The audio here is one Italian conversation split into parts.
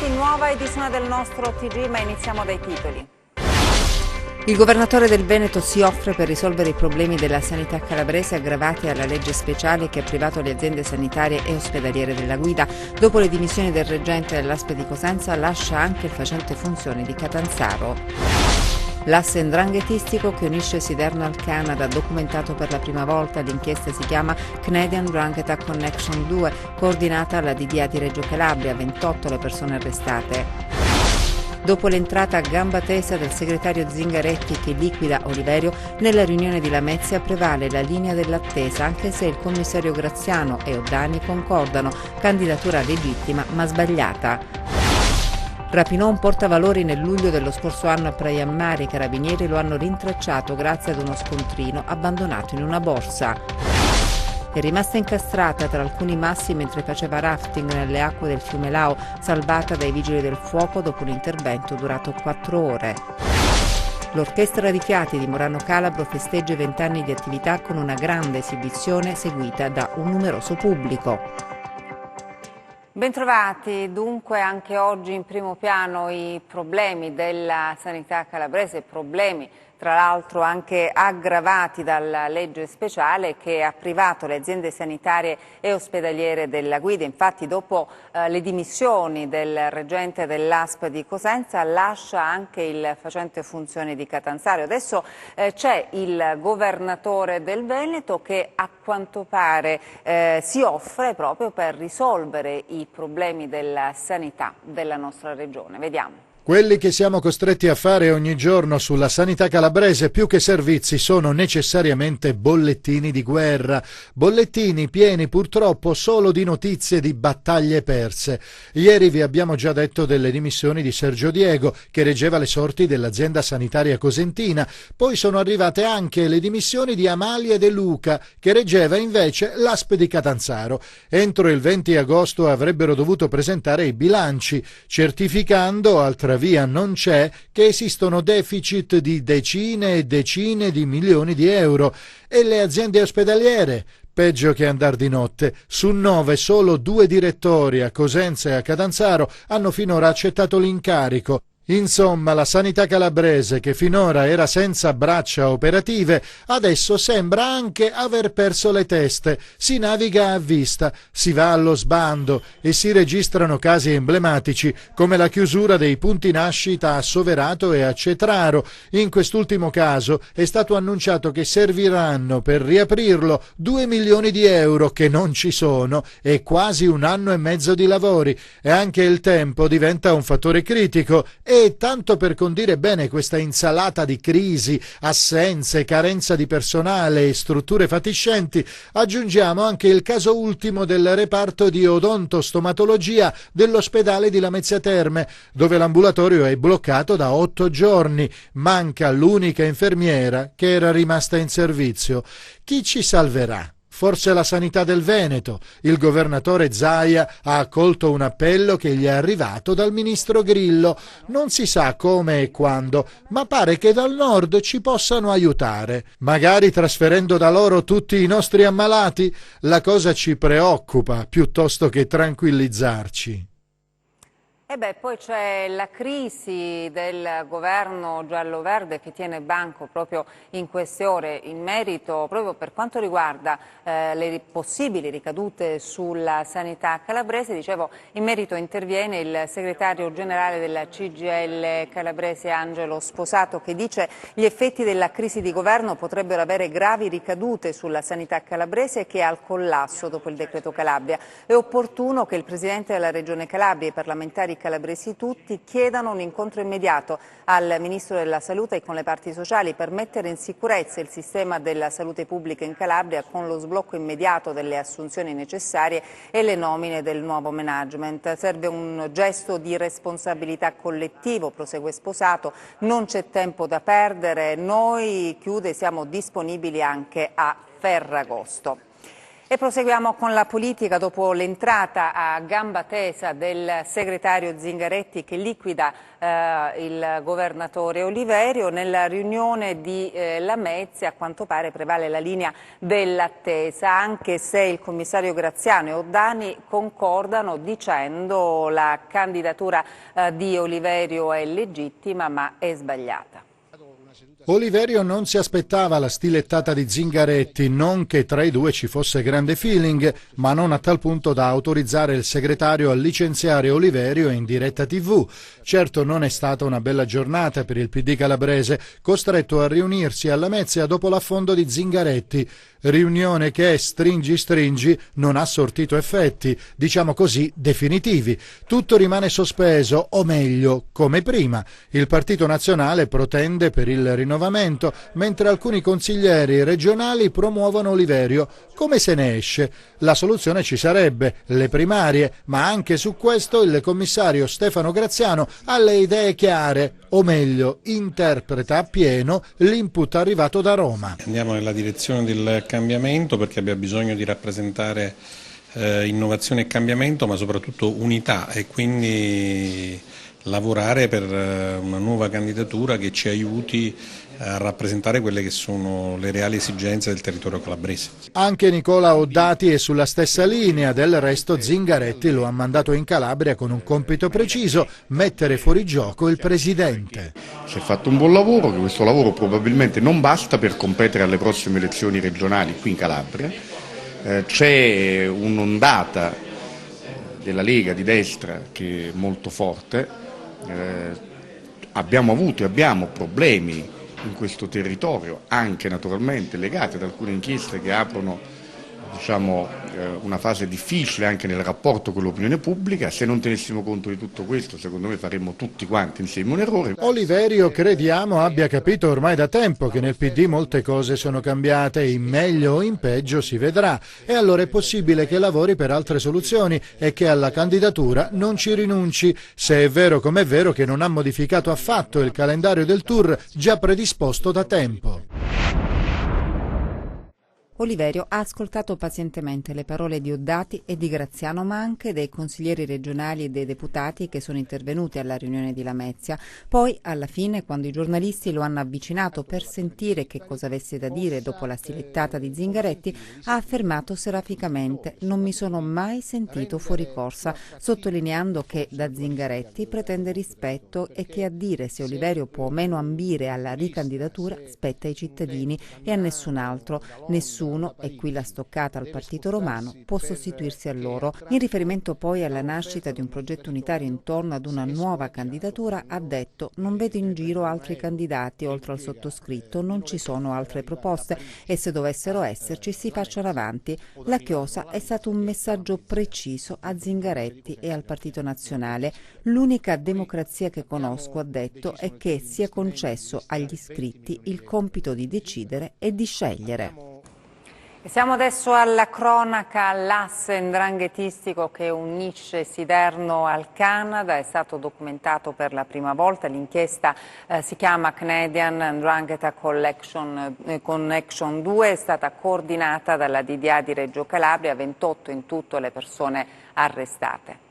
Bentrovati, nuova edizione del nostro TG, ma iniziamo dai titoli. Il governatore del Veneto si offre per risolvere i problemi della sanità calabrese aggravati alla legge speciale che ha privato le aziende sanitarie e ospedaliere della guida. Dopo le dimissioni del reggente dell'ASP di Cosenza lascia anche il facente funzioni di Catanzaro. L'asse 'ndranghetistico che unisce Siderno al Canada, documentato per la prima volta, l'inchiesta si chiama Canadian Drangheta Connection 2, coordinata alla DDA di Reggio Calabria, 28 le persone arrestate. Dopo l'entrata a gamba tesa del segretario Zingaretti che liquida Oliverio, nella riunione di Lamezia prevale la linea dell'attesa, anche se il commissario Graziano e Oddani concordano, candidatura legittima ma sbagliata. Rapinò un portavalori nel luglio dello scorso anno a Praia Mare, i carabinieri lo hanno rintracciato grazie ad uno scontrino abbandonato in una borsa. È rimasta incastrata tra alcuni massi mentre faceva rafting nelle acque del fiume Lao, salvata dai vigili del fuoco dopo un intervento durato 4 ore. L'orchestra di fiati di Morano Calabro festeggia i 20 anni di attività con una grande esibizione seguita da un numeroso pubblico. Bentrovati, dunque anche oggi in primo piano i problemi della sanità calabrese, problemi tra l'altro anche aggravati dalla legge speciale che ha privato le aziende sanitarie e ospedaliere della guida. Infatti dopo le dimissioni del reggente dell'ASP di Cosenza lascia anche il facente funzioni di Catanzaro. Adesso c'è il governatore del Veneto che a quanto pare si offre proprio per risolvere i problemi della sanità della nostra regione. Vediamo. Quelli che siamo costretti a fare ogni giorno sulla sanità calabrese, più che servizi, sono necessariamente bollettini di guerra. Bollettini pieni purtroppo solo di notizie di battaglie perse. Ieri vi abbiamo già detto delle dimissioni di Sergio Diego, che reggeva le sorti dell'azienda sanitaria cosentina. Poi sono arrivate anche le dimissioni di Amalia De Luca, che reggeva invece l'ASP di Catanzaro. Entro il 20 agosto avrebbero dovuto presentare i bilanci, certificando altra via non c'è che esistono deficit di decine e decine di milioni di euro. E le aziende ospedaliere? Peggio che andar di notte. Su 9 solo 2 direttori a Cosenza e a Catanzaro hanno finora accettato l'incarico. Insomma, la sanità calabrese, che finora era senza braccia operative, adesso sembra anche aver perso le teste. Si naviga a vista, si va allo sbando e si registrano casi emblematici come la chiusura dei punti nascita a Soverato e a Cetraro. In quest'ultimo caso è stato annunciato che serviranno per riaprirlo 2 milioni di euro che non ci sono e quasi 1 anno e mezzo di lavori. E anche il tempo diventa un fattore critico. E tanto per condire bene questa insalata di crisi, assenze, carenza di personale e strutture fatiscenti, aggiungiamo anche il caso ultimo del reparto di odontostomatologia dell'ospedale di Lamezia Terme, dove l'ambulatorio è bloccato da 8 giorni. Manca l'unica infermiera che era rimasta in servizio. Chi ci salverà? Forse la sanità del Veneto. Il governatore Zaia ha accolto un appello che gli è arrivato dal ministro Grillo. Non si sa come e quando, ma pare che dal nord ci possano aiutare. Magari trasferendo da loro tutti i nostri ammalati? La cosa ci preoccupa piuttosto che tranquillizzarci. E poi c'è la crisi del governo giallo-verde che tiene banco proprio in queste ore in merito, proprio per quanto riguarda le possibili ricadute sulla sanità calabrese. Dicevo, in merito interviene il segretario generale della CGIL calabrese Angelo Sposato, che dice gli effetti della crisi di governo potrebbero avere gravi ricadute sulla sanità calabrese e che è al collasso dopo il decreto Calabria. È opportuno che il presidente della Regione Calabria e i parlamentari calabresi tutti chiedano un incontro immediato al Ministro della Salute e con le parti sociali per mettere in sicurezza il sistema della salute pubblica in Calabria con lo sblocco immediato delle assunzioni necessarie e le nomine del nuovo management. Serve un gesto di responsabilità collettivo, prosegue Sposato, non c'è tempo da perdere, noi, chiude, siamo disponibili anche a Ferragosto. E proseguiamo con la politica dopo l'entrata a gamba tesa del segretario Zingaretti che liquida il governatore Oliverio. Nella riunione di Lamezia a quanto pare prevale la linea dell'attesa, anche se il commissario Graziano e Oddani concordano dicendo la candidatura di Oliverio è legittima ma è sbagliata. Oliverio non si aspettava la stilettata di Zingaretti, non che tra i due ci fosse grande feeling, ma non a tal punto da autorizzare il segretario a licenziare Oliverio in diretta TV. Certo non è stata una bella giornata per il PD calabrese, costretto a riunirsi alla Lamezia dopo l'affondo di Zingaretti. Riunione che, stringi stringi, non ha sortito effetti, diciamo così, definitivi. Tutto rimane sospeso, o meglio, come prima. Il Partito Nazionale protende per il rinnovamento, mentre alcuni consiglieri regionali promuovono Oliverio. Come se ne esce? La soluzione ci sarebbe, le primarie, ma anche su questo il commissario Stefano Graziano ha le idee chiare, o meglio, interpreta appieno l'input arrivato da Roma. Andiamo nella direzione del cambiamento perché abbiamo bisogno di rappresentare innovazione e cambiamento, ma soprattutto unità, e quindi lavorare per una nuova candidatura che ci aiuti a rappresentare quelle che sono le reali esigenze del territorio calabrese. Anche Nicola Oddati è sulla stessa linea, del resto Zingaretti lo ha mandato in Calabria con un compito preciso: mettere fuori gioco il presidente. Si è fatto un buon lavoro, che questo lavoro probabilmente non basta per competere alle prossime elezioni regionali qui in Calabria. C'è un'ondata della Lega di destra che è molto forte, abbiamo avuto e abbiamo problemi in questo territorio, anche naturalmente legati ad alcune inchieste che aprono una fase difficile anche nel rapporto con l'opinione pubblica. Se non tenessimo conto di tutto questo, secondo me faremmo tutti quanti insieme un errore. Oliverio crediamo abbia capito ormai da tempo che nel PD molte cose sono cambiate, in meglio o in peggio si vedrà, e allora è possibile che lavori per altre soluzioni e che alla candidatura non ci rinunci, se è vero come è vero che non ha modificato affatto il calendario del tour già predisposto da tempo. Oliverio ha ascoltato pazientemente le parole di Oddati e di Graziano, ma anche dei consiglieri regionali e dei deputati che sono intervenuti alla riunione di Lamezia. Poi, alla fine, quando i giornalisti lo hanno avvicinato per sentire che cosa avesse da dire dopo la stilettata di Zingaretti, ha affermato seraficamente: «Non mi sono mai sentito fuori corsa», sottolineando che da Zingaretti pretende rispetto e che a dire se Oliverio può o meno ambire alla ricandidatura spetta ai cittadini e a nessun altro. Nessuno, e qui la stoccata al Partito Romano, può sostituirsi a loro. In riferimento poi alla nascita di un progetto unitario intorno ad una nuova candidatura, ha detto: «Non vedo in giro altri candidati oltre al sottoscritto, non ci sono altre proposte e se dovessero esserci si facciano avanti». La chiosa è stato un messaggio preciso a Zingaretti e al Partito Nazionale. «L'unica democrazia che conosco», ha detto, «è che sia concesso agli iscritti il compito di decidere e di scegliere». Siamo adesso alla cronaca. L'asse 'ndranghetistico che unisce Siderno al Canada è stato documentato per la prima volta. L'inchiesta si chiama Canadian Ndrangheta Connection 2, è stata coordinata dalla DDA di Reggio Calabria, 28 in tutto le persone arrestate.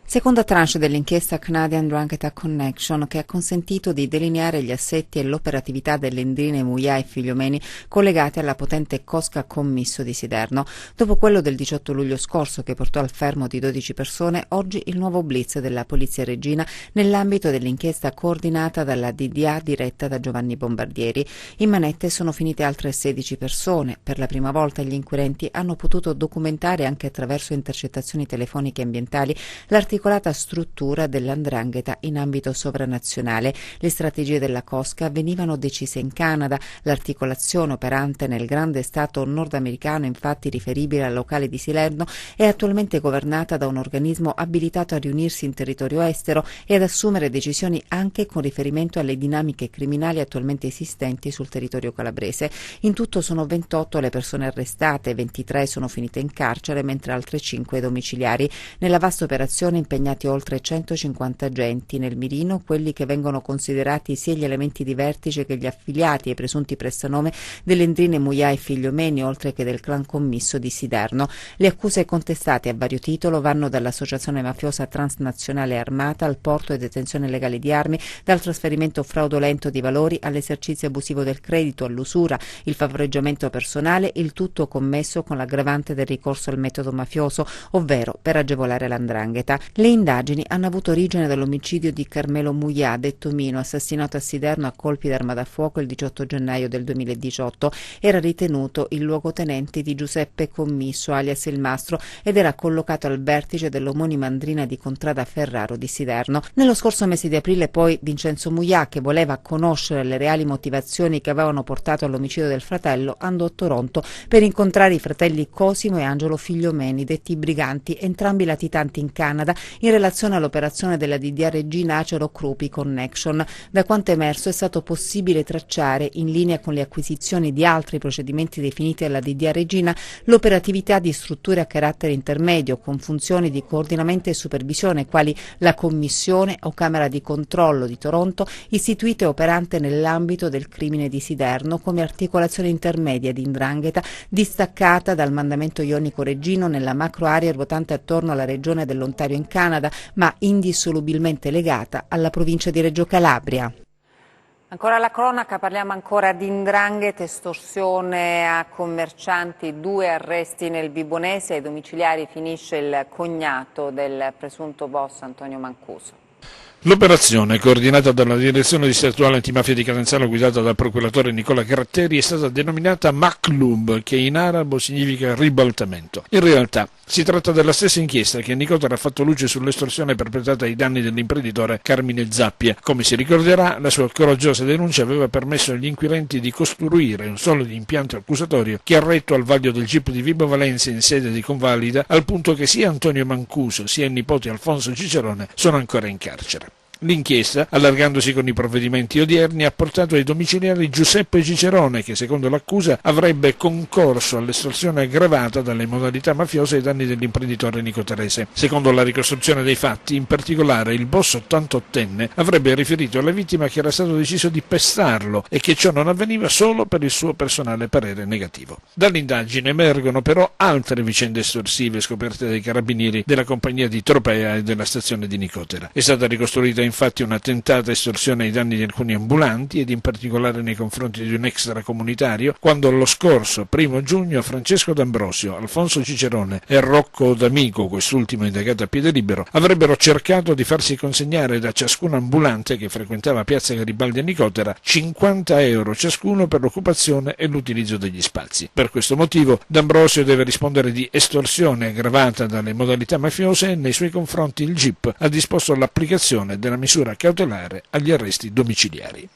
Seconda tranche dell'inchiesta Canadian Ndrangheta Connection, che ha consentito di delineare gli assetti e l'operatività delle Endrine Muia e Figliomeni collegate alla potente cosca commisso di Siderno. Dopo quello del 18 luglio scorso che portò al fermo di 12 persone, oggi il nuovo blitz della Polizia Reggina nell'ambito dell'inchiesta coordinata dalla DDA diretta da Giovanni Bombardieri. In manette sono finite altre 16 persone. Per la prima volta gli inquirenti hanno potuto documentare anche attraverso intercettazioni telefoniche e ambientali l'articolazione struttura dell''ndrangheta in ambito sovranazionale. Le strategie della cosca venivano decise in Canada. L'articolazione operante nel grande stato nordamericano, infatti riferibile al locale di Siderno, è attualmente governata da un organismo abilitato a riunirsi in territorio estero e ad assumere decisioni anche con riferimento alle dinamiche criminali attualmente esistenti sul territorio calabrese. In tutto sono 28 le persone arrestate, 23 sono finite in carcere, mentre altre 5 domiciliari. Nella vasta operazione impegnati oltre 150 agenti, nel mirino quelli che vengono considerati sia gli elementi di vertice che gli affiliati ai presunti prestanome delle Endrine Muia e Figliomeni, oltre che del clan commisso di Siderno. Le accuse contestate a vario titolo vanno dall'associazione mafiosa transnazionale armata al porto e detenzione illegale di armi, dal trasferimento fraudolento di valori all'esercizio abusivo del credito, all'usura, il favoreggiamento personale, il tutto commesso con l'aggravante del ricorso al metodo mafioso, ovvero per agevolare l''ndrangheta. Le indagini hanno avuto origine dall'omicidio di Carmelo Muia, detto Mino, assassinato a Siderno a colpi d'arma da fuoco il 18 gennaio del 2018. Era ritenuto il luogotenente di Giuseppe Commisso, alias il Mastro, ed era collocato al vertice dell'omonima Andrina di Contrada Ferraro di Siderno. Nello scorso mese di aprile poi Vincenzo Muia, che voleva conoscere le reali motivazioni che avevano portato all'omicidio del fratello, andò a Toronto per incontrare i fratelli Cosimo e Angelo Figliomeni, detti briganti, entrambi latitanti in Canada, in relazione all'operazione della DDA Regina Acero Krupi Connection. Da quanto emerso è stato possibile tracciare, in linea con le acquisizioni di altri procedimenti definiti alla DDA Regina, l'operatività di strutture a carattere intermedio con funzioni di coordinamento e supervisione, quali la Commissione o Camera di Controllo di Toronto, istituita e operante nell'ambito del crimine di Siderno come articolazione intermedia di 'ndrangheta distaccata dal mandamento ionico reggino nella macro area ruotante attorno alla regione dell'Ontario in Canada, ma indissolubilmente legata alla provincia di Reggio Calabria. Ancora la cronaca, parliamo ancora di 'ndrangheta, estorsione a commercianti, 2 arresti nel Vibonese, ai domiciliari finisce il cognato del presunto boss Antonio Mancuso. L'operazione, coordinata dalla Direzione Distrettuale Antimafia di Catanzaro guidata dal procuratore Nicola Gratteri, è stata denominata Maqlub, che in arabo significa ribaltamento. In realtà si tratta della stessa inchiesta che a Nicotera ha fatto luce sull'estorsione perpetrata ai danni dell'imprenditore Carmine Zappia. Come si ricorderà, la sua coraggiosa denuncia aveva permesso agli inquirenti di costruire un solido impianto accusatorio che ha retto al vaglio del GIP di Vibo Valentia in sede di convalida, al punto che sia Antonio Mancuso sia il nipote Alfonso Cicerone sono ancora in carcere. L'inchiesta, allargandosi con i provvedimenti odierni, ha portato ai domiciliari Giuseppe Cicerone, che secondo l'accusa avrebbe concorso all'estorsione aggravata dalle modalità mafiose ai danni dell'imprenditore nicoterese. Secondo la ricostruzione dei fatti, in particolare il boss 88enne avrebbe riferito alla vittima che era stato deciso di pestarlo e che ciò non avveniva solo per il suo personale parere negativo. Dall'indagine emergono però altre vicende estorsive scoperte dai carabinieri della compagnia di Tropea e della stazione di Nicotera. È stata ricostruita infatti una tentata estorsione ai danni di alcuni ambulanti ed in particolare nei confronti di un extracomunitario, quando lo scorso 1 giugno Francesco D'Ambrosio, Alfonso Cicerone e Rocco D'Amico, quest'ultimo indagato a piede libero, avrebbero cercato di farsi consegnare da ciascun ambulante che frequentava Piazza Garibaldi a Nicotera 50 euro ciascuno per l'occupazione e l'utilizzo degli spazi. Per questo motivo D'Ambrosio deve rispondere di estorsione aggravata dalle modalità mafiose e nei suoi confronti il GIP ha disposto l'applicazione della misura cautelare agli arresti domiciliari.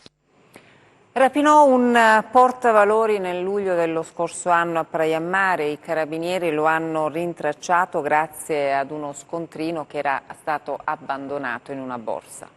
Rapinò un portavalori nel luglio dello scorso anno a Praia Mare. I carabinieri lo hanno rintracciato grazie ad uno scontrino che era stato abbandonato in una borsa.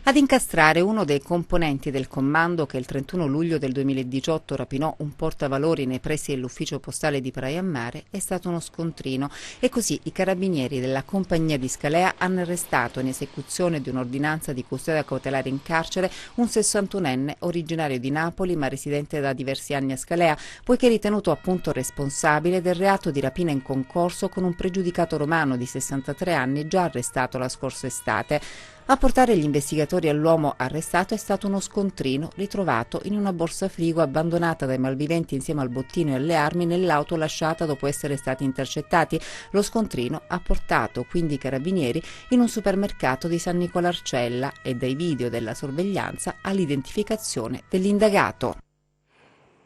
Ad incastrare uno dei componenti del commando che il 31 luglio del 2018 rapinò un portavalori nei pressi dell'ufficio postale di Praia Mare è stato uno scontrino e così i carabinieri della compagnia di Scalea hanno arrestato in esecuzione di un'ordinanza di custodia cautelare in carcere un 61enne originario di Napoli ma residente da diversi anni a Scalea, poiché ritenuto appunto responsabile del reato di rapina in concorso con un pregiudicato romano di 63 anni già arrestato la scorsa estate. A portare gli investigatori all'uomo arrestato è stato uno scontrino ritrovato in una borsa frigo abbandonata dai malviventi insieme al bottino e alle armi nell'auto lasciata dopo essere stati intercettati. Lo scontrino ha portato quindi i carabinieri in un supermercato di San Nicolarcella e dai video della sorveglianza all'identificazione dell'indagato.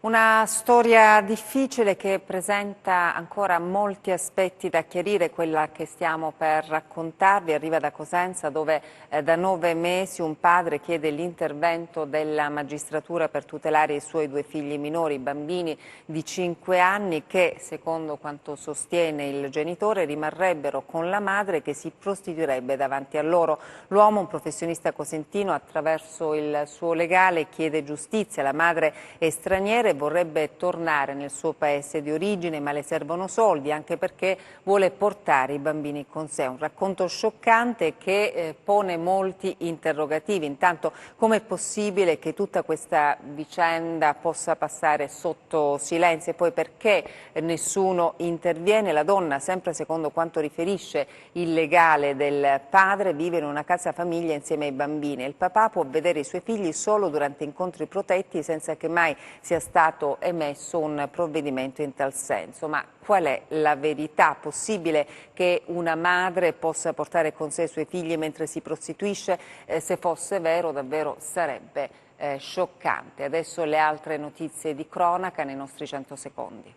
Una storia difficile che presenta ancora molti aspetti da chiarire, quella che stiamo per raccontarvi. Arriva da Cosenza dove da 9 mesi un padre chiede l'intervento della magistratura per tutelare i suoi 2 figli minori, bambini di 5 anni che, secondo quanto sostiene il genitore, rimarrebbero con la madre che si prostituirebbe davanti a loro. L'uomo, un professionista cosentino, attraverso il suo legale chiede giustizia. La madre è straniera straniera e vorrebbe tornare nel suo paese di origine, ma le servono soldi anche perché vuole portare i bambini con sé. Un racconto scioccante che pone molti interrogativi. Intanto, com'è possibile che tutta questa vicenda possa passare sotto silenzio e poi perché nessuno interviene? La donna, sempre secondo quanto riferisce il legale del padre, vive in una casa famiglia insieme ai bambini. Il papà può vedere i suoi figli solo durante incontri protetti senza che mai sia stato emesso un provvedimento in tal senso. Ma qual è la verità? Possibile che una madre possa portare con sé i suoi figli mentre si prostituisce? Se fosse vero, davvero sarebbe scioccante. Adesso le altre notizie di cronaca nei nostri 100 secondi.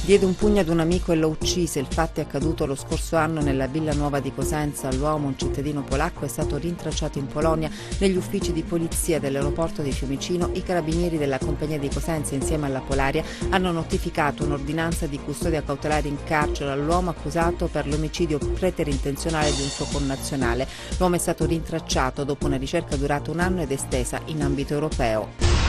Diede un pugno ad un amico e lo uccise. Il fatto è accaduto lo scorso anno nella Villa Nuova di Cosenza. L'uomo, un cittadino polacco, è stato rintracciato in Polonia negli uffici di polizia dell'aeroporto di Fiumicino. I carabinieri della compagnia di Cosenza, insieme alla Polaria, hanno notificato un'ordinanza di custodia cautelare in carcere all'uomo accusato per l'omicidio preterintenzionale di un suo connazionale. L'uomo è stato rintracciato dopo una ricerca durata un anno ed estesa in ambito europeo.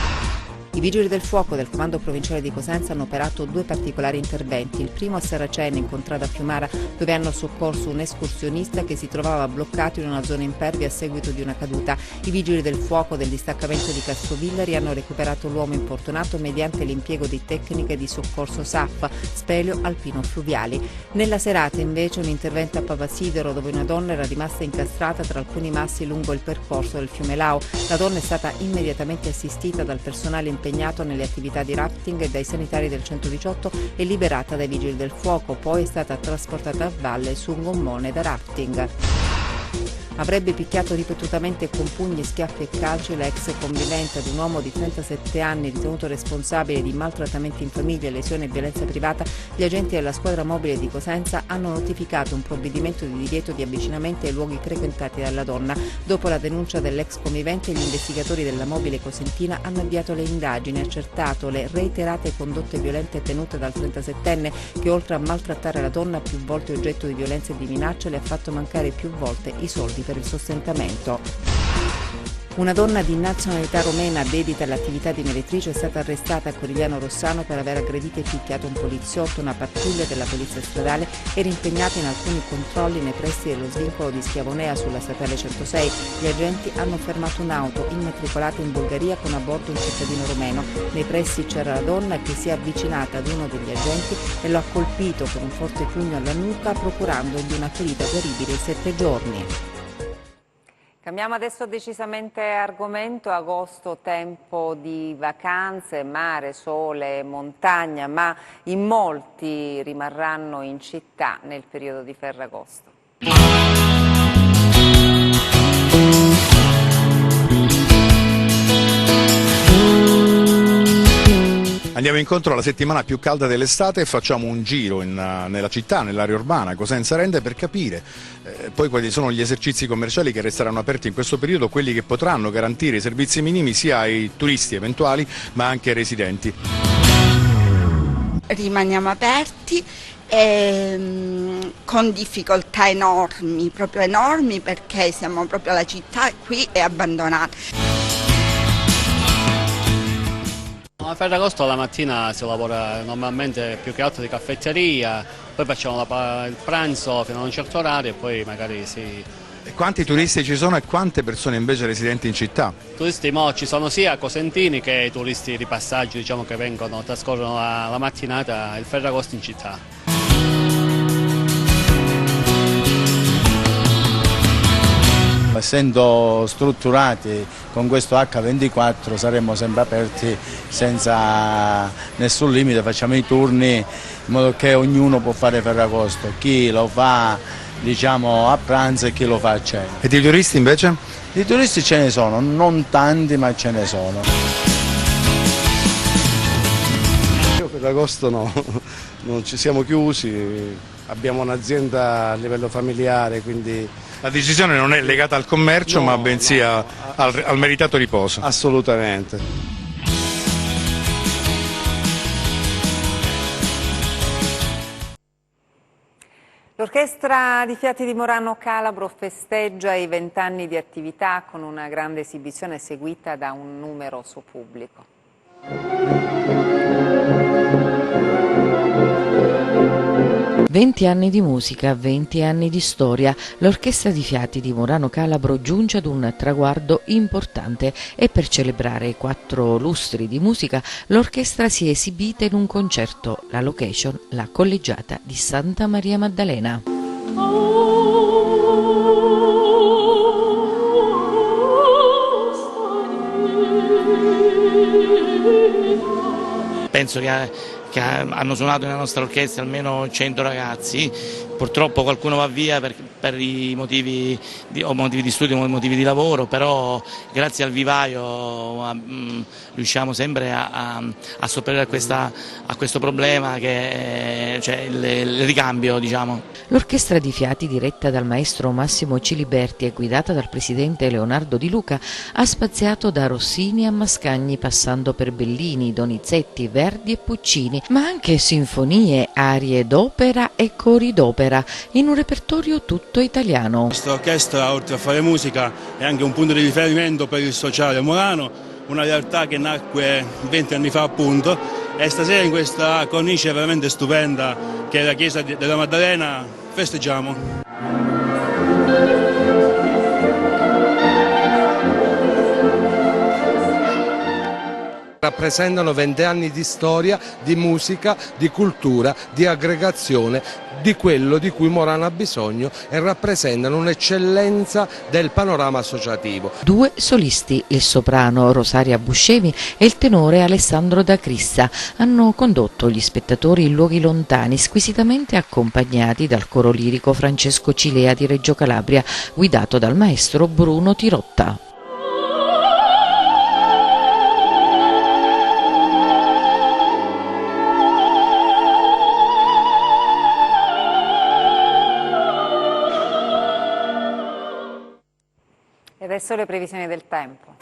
I vigili del fuoco del comando provinciale di Cosenza hanno operato 2 particolari interventi. Il primo a Saraceno, in contrada Fiumara, dove hanno soccorso un escursionista che si trovava bloccato in una zona impervia a seguito di una caduta. I vigili del fuoco del distaccamento di Castrovillari hanno recuperato l'uomo importunato mediante l'impiego di tecniche di soccorso SAF, speleo alpino fluviali. Nella serata invece un intervento a Papasidero, dove una donna era rimasta incastrata tra alcuni massi lungo il percorso del fiume Lao. La donna è stata immediatamente assistita dal personale impegnato nelle attività di rafting e dai sanitari del 118 e liberata dai vigili del fuoco, poi è stata trasportata a valle su un gommone da rafting. Avrebbe picchiato ripetutamente con pugni, schiaffi e calci la ex convivente ad un uomo di 37 anni ritenuto responsabile di maltrattamenti in famiglia, lesioni e violenza privata. Gli agenti della squadra mobile di Cosenza hanno notificato un provvedimento di divieto di avvicinamento ai luoghi frequentati dalla donna. Dopo la denuncia dell'ex convivente, gli investigatori della mobile cosentina hanno avviato le indagini e accertato le reiterate condotte violente tenute dal 37enne che, oltre a maltrattare la donna, più volte oggetto di violenze e di minacce, le ha fatto mancare più volte i soldi per il sostentamento. Una donna di nazionalità romena dedita all'attività di meretrice è stata arrestata a Corigliano Rossano per aver aggredito e picchiato un poliziotto. Una pattuglia della polizia stradale era impegnata in alcuni controlli nei pressi dello svincolo di Schiavonea sulla statale 106. Gli agenti hanno fermato un'auto immatricolata in Bulgaria con a bordo un cittadino romeno. Nei pressi c'era la donna che si è avvicinata ad uno degli agenti e lo ha colpito con un forte pugno alla nuca, procurandogli una ferita guaribile in 7 giorni. Cambiamo adesso decisamente argomento. Agosto, tempo di vacanze, mare, sole, montagna, ma in molti rimarranno in città nel periodo di Ferragosto. Andiamo incontro alla settimana più calda dell'estate e facciamo un giro nella città, nell'area urbana, Cosenza Rende, per capire poi quali sono gli esercizi commerciali che resteranno aperti in questo periodo, quelli che potranno garantire i servizi minimi sia ai turisti eventuali ma anche ai residenti. Rimaniamo aperti con difficoltà enormi, proprio enormi, perché siamo proprio la città qui è abbandonata. A Ferragosto la mattina si lavora normalmente più che altro di caffetteria, poi facciamo il pranzo fino a un certo orario e poi magari si... E quanti turisti ci sono e quante persone invece residenti in città? Turisti ci sono sia cosentini che turisti di passaggio, diciamo, che vengono, trascorrono la mattinata il Ferragosto in città. Essendo strutturati con questo H24 saremmo sempre aperti senza nessun limite, facciamo i turni in modo che ognuno può fare Ferragosto, chi lo fa diciamo a pranzo e chi lo fa a cena. E di turisti invece? Di turisti ce ne sono, non tanti ma ce ne sono. Ferragosto no, non ci siamo chiusi, abbiamo un'azienda a livello familiare, quindi... La decisione non è legata al commercio, ma bensì al meritato riposo. Assolutamente. L'orchestra di Fiati di Morano Calabro festeggia i 20 anni di attività con una grande esibizione seguita da un numeroso pubblico. 20 anni di musica, 20 anni di storia. L'orchestra di Fiati di Morano Calabro giunge ad un traguardo importante e per celebrare 4 lustri di musica l'orchestra si è esibita in un concerto. La location, la collegiata di Santa Maria Maddalena. Penso che hanno suonato nella nostra orchestra almeno 100 ragazzi, purtroppo qualcuno va via per i motivi di studio o motivi di lavoro, però grazie al vivaio riusciamo sempre a sopperire a questo problema che è il ricambio, diciamo. L'orchestra di Fiati, diretta dal maestro Massimo Ciliberti e guidata dal presidente Leonardo Di Luca, ha spaziato da Rossini a Mascagni, passando per Bellini, Donizetti, Verdi e Puccini, ma anche sinfonie, arie d'opera e cori d'opera, in un repertorio tutto italiano. Questa orchestra, oltre a fare musica, è anche un punto di riferimento per il sociale morano, una realtà che nacque 20 anni fa appunto, e stasera in questa cornice veramente stupenda che è la chiesa della Maddalena festeggiamo. Rappresentano 20 anni di storia, di musica, di cultura, di aggregazione, di quello di cui Morano ha bisogno, e rappresentano un'eccellenza del panorama associativo. 2 solisti, il soprano Rosaria Buscemi e il tenore Alessandro Da Crissa, hanno condotto gli spettatori in luoghi lontani, squisitamente accompagnati dal coro lirico Francesco Cilea di Reggio Calabria, guidato dal maestro Bruno Tirotta. E adesso le previsioni del tempo.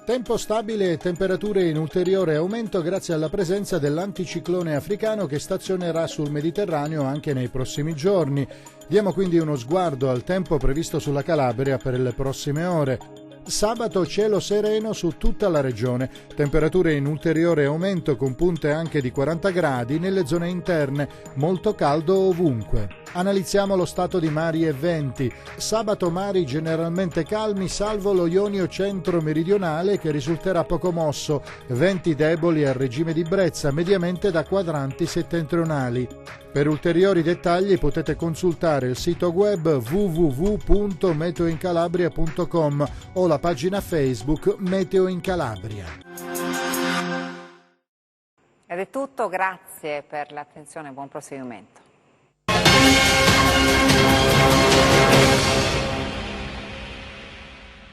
Tempo stabile e temperature in ulteriore aumento grazie alla presenza dell'anticiclone africano che stazionerà sul Mediterraneo anche nei prossimi giorni. Diamo quindi uno sguardo al tempo previsto sulla Calabria per le prossime ore. Sabato cielo sereno su tutta la regione, temperature in ulteriore aumento con punte anche di 40 gradi nelle zone interne, molto caldo ovunque. Analizziamo lo stato di mari e venti. Sabato mari generalmente calmi salvo lo Ionio centro-meridionale che risulterà poco mosso, venti deboli al regime di brezza, mediamente da quadranti settentrionali. Per ulteriori dettagli potete consultare il sito web www.meteoincalabria.com o la pagina Facebook Meteo in Calabria. Ed è tutto, grazie per l'attenzione, buon proseguimento.